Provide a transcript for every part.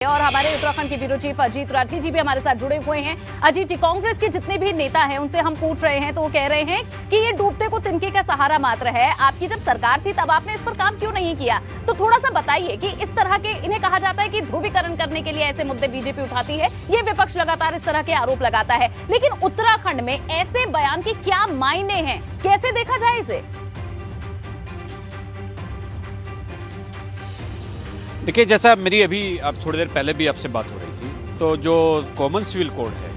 और हमारे उत्तराखंड के ब्यूरो चीफ अजीत राठी जी भी हमारे साथ जुड़े हुए हैं। अजीत जी, कांग्रेस के जितने भी नेता हैं उनसे हम पूछ रहे हैं तो वो कह रहे हैं कि ये डूबते को तिनके का सहारा मात्र है। आपकी जब सरकार थी तब आपने इस पर काम क्यों नहीं किया? तो थोड़ा सा बताइए कि इस तरह के, इन्हें कहा जाता है कि ध्रुवीकरण करने के लिए ऐसे मुद्दे बीजेपी उठाती है, ये विपक्ष लगातार इस तरह के आरोप लगाता है, लेकिन उत्तराखंड में ऐसे बयान के क्या मायने हैं, कैसे देखा जाए इसे? देखिए, जैसा मेरी अभी अब थोड़ी देर पहले भी आपसे बात हो रही थी, तो जो कॉमन सिविल कोड है,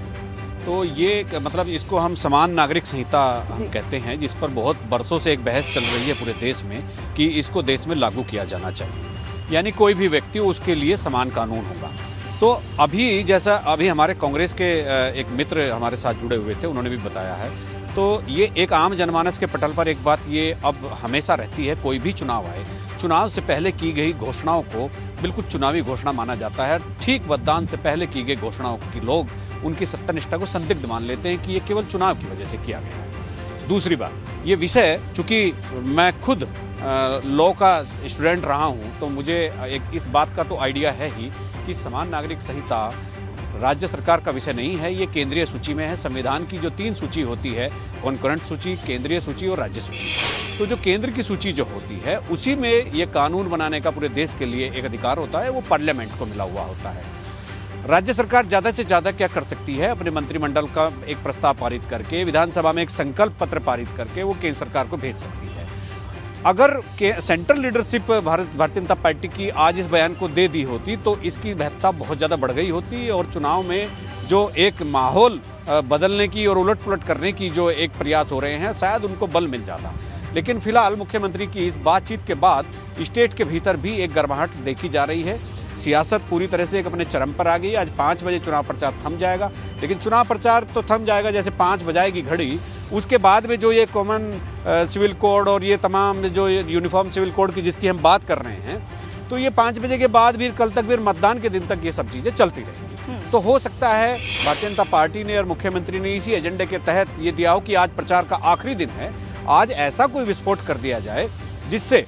तो ये मतलब इसको हम समान नागरिक संहिता हम कहते हैं, जिस पर बहुत बरसों से एक बहस चल रही है पूरे देश में कि इसको देश में लागू किया जाना चाहिए, यानी कोई भी व्यक्ति उसके लिए समान कानून होगा। तो अभी हमारे कांग्रेस के एक मित्र हमारे साथ जुड़े हुए थे, उन्होंने भी बताया है, तो ये एक आम जनमानस के पटल पर एक बात ये अब हमेशा रहती है, कोई भी चुनाव आए, चुनाव से पहले की गई घोषणाओं को बिल्कुल चुनावी घोषणा माना जाता है। ठीक मतदान से पहले की गई घोषणाओं की लोग उनकी सत्यनिष्ठा को संदिग्ध मान लेते हैं कि ये केवल चुनाव की वजह से किया गया है। दूसरी बात, ये विषय, चूंकि मैं खुद लॉ का स्टूडेंट रहा हूँ, तो मुझे एक इस बात का तो आइडिया है ही कि समान नागरिक संहिता राज्य सरकार का विषय नहीं है, ये केंद्रीय सूची में है। संविधान की जो 3 सूची होती है, कॉन्करेंट सूची, केंद्रीय सूची और राज्य सूची, तो जो केंद्र की सूची जो होती है उसी में ये कानून बनाने का पूरे देश के लिए एक अधिकार होता है, वो पार्लियामेंट को मिला हुआ होता है। राज्य सरकार ज़्यादा से ज़्यादा क्या कर सकती है? अपने मंत्रिमंडल का एक प्रस्ताव पारित करके, विधानसभा में एक संकल्प पत्र पारित करके वो केंद्र सरकार को भेज सकती है। अगर central leadership Bharatiya Janata party की आज इस बयान को दे दी होती तो इसकी महत्ता बहुत ज़्यादा बढ़ गई होती, और चुनाव में जो एक माहौल बदलने की और उलट पुलट करने की जो एक प्रयास हो रहे हैं, शायद उनको बल मिल जाता। लेकिन फिलहाल मुख्यमंत्री की इस बातचीत के बाद स्टेट के भीतर भी एक गर्माहट देखी जा रही है। सियासत पूरी तरह से एक अपने चरम पर आ गई। आज 5 बजे चुनाव प्रचार थम जाएगा, लेकिन चुनाव प्रचार तो थम जाएगा जैसे 5 बजाएगी घड़ी, उसके बाद में जो ये कॉमन सिविल कोड और ये तमाम जो यूनिफॉर्म सिविल कोड की जिसकी हम बात कर रहे हैं, तो ये 5 बजे के बाद भी कल तक, फिर मतदान के दिन तक ये सब चीज़ें चलती रहेंगी। तो हो सकता है भारतीय जनता पार्टी ने और मुख्यमंत्री ने इसी एजेंडे के तहत ये दिया हो कि आज प्रचार का आखिरी दिन है, आज ऐसा कोई विस्फोट कर दिया जाए जिससे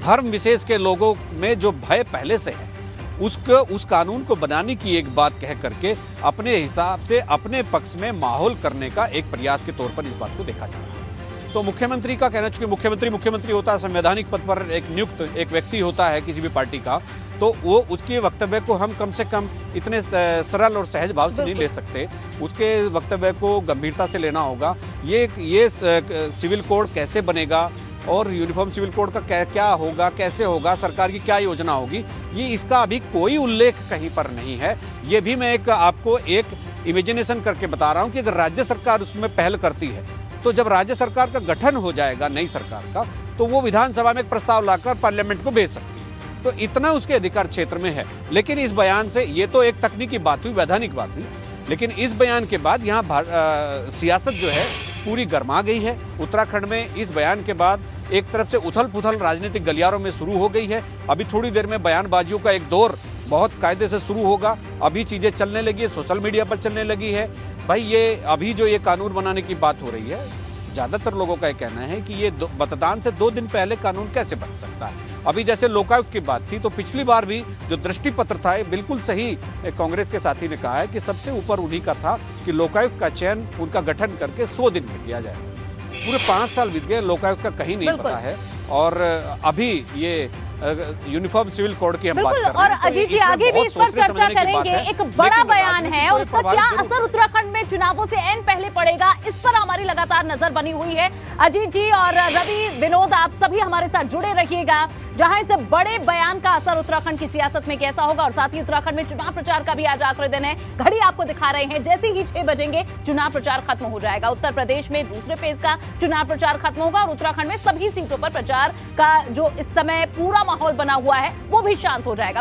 धर्म विशेष के लोगों में जो भय पहले से है उस कानून को बनाने की एक बात कह करके अपने हिसाब से अपने पक्ष में माहौल करने का एक प्रयास के तौर पर इस बात को देखा जा रहा है। तो मुख्यमंत्री का कहना, चूंकि मुख्यमंत्री होता है, संवैधानिक पद पर एक नियुक्त एक व्यक्ति होता है किसी भी पार्टी का, तो वो उसके वक्तव्य को हम कम से कम इतने सरल और सहज भाव से नहीं ले सकते। उसके वक्तव्य को गंभीरता से लेना होगा। ये सिविल कोड कैसे बनेगा और यूनिफॉर्म सिविल कोड का क्या होगा, कैसे होगा, सरकार की क्या योजना होगी, ये इसका अभी कोई उल्लेख कहीं पर नहीं है। ये भी मैं आपको एक इमेजिनेशन करके बता रहा हूँ कि अगर राज्य सरकार उसमें पहल करती है, तो जब राज्य सरकार का गठन हो जाएगा नई सरकार का, तो वो विधानसभा में एक प्रस्ताव लाकर पार्लियामेंट को भेज सकती है। तो इतना उसके अधिकार क्षेत्र में है। लेकिन इस बयान से, ये तो एक तकनीकी बात हुई, वैधानिक बात हुई, लेकिन इस बयान के बाद यहाँ सियासत जो है पूरी गर्मा गई है। उत्तराखंड में इस बयान के बाद एक तरफ से उथल पुथल राजनीतिक गलियारों में शुरू हो गई है। अभी थोड़ी देर में बयानबाजियों का एक दौर बहुत कायदे से शुरू होगा। अभी चीज़ें चलने लगी है, सोशल मीडिया पर चलने लगी है। भाई, ये अभी जो ये कानून बनाने की बात हो रही है, ज़्यादातर लोगों का ये कहना है कि ये मतदान से 2 दिन पहले कानून कैसे बन सकता है। अभी जैसे लोकायुक्त की बात थी, तो पिछली बार भी जो दृष्टि पत्र था, ये बिल्कुल सही कांग्रेस के साथी ने कहा है कि सबसे ऊपर उन्हीं का था कि लोकायुक्त का चयन, उनका गठन करके 100 दिन में किया जाए। पूरे 5 साल बीत गए, लोकायुक्त का कहीं नहीं पता है। और अभी ये यूनिफॉर्म सिविल कोड की हम बात कर रहे हैं। और अजीत जी, आगे भी इस पर चर्चा करेंगे। एक बड़ा बयान है और इसका क्या असर उत्तराखंड में चुनावों से एन पहले पड़ेगा, इस पर हमारी लगातार नजर बनी हुई है। अजीत जी और रवि, विनोद, आप सभी हमारे साथ जुड़े रहिएगा, जहां इस बड़े बयान का असर उत्तराखंड की सियासत में कैसा होगा। और साथ ही उत्तराखंड में चुनाव प्रचार का भी आज आखिरी दिन है, घड़ी आपको दिखा रहे हैं, जैसे ही 6 बजेंगे चुनाव प्रचार खत्म हो जाएगा। उत्तर प्रदेश में दूसरे फेज का चुनाव प्रचार खत्म होगा और उत्तराखंड में सभी सीटों पर प्रचार का जो इस समय पूरा माहौल बना हुआ है वो भी शांत हो जाएगा।